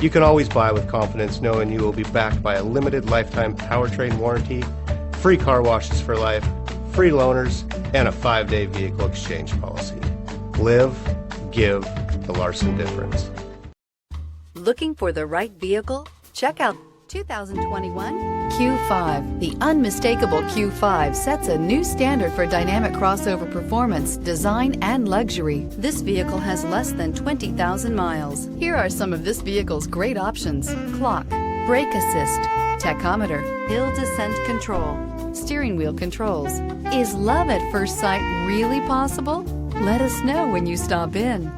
You can always buy with confidence knowing you will be backed by a limited lifetime powertrain warranty, free car washes for life, free loaners, and a 5-day vehicle exchange policy. Live, give the Larson difference. Looking for the right vehicle? Check out 2021 Q5. The unmistakable Q5 sets a new standard for dynamic crossover performance, design, and luxury. This vehicle has less than 20,000 miles. Here are some of this vehicle's great options: clock, brake assist, tachometer, hill descent control, steering wheel controls. Is love at first sight really possible? Let us know when you stop in.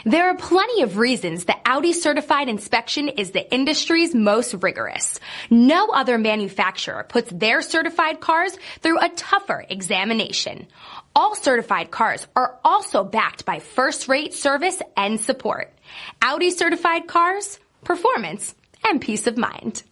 There are plenty of reasons that Audi certified inspection is the industry's most rigorous. No other manufacturer puts their certified cars through a tougher examination. All certified cars are also backed by first-rate service and support. Audi certified cars, performance, and peace of mind.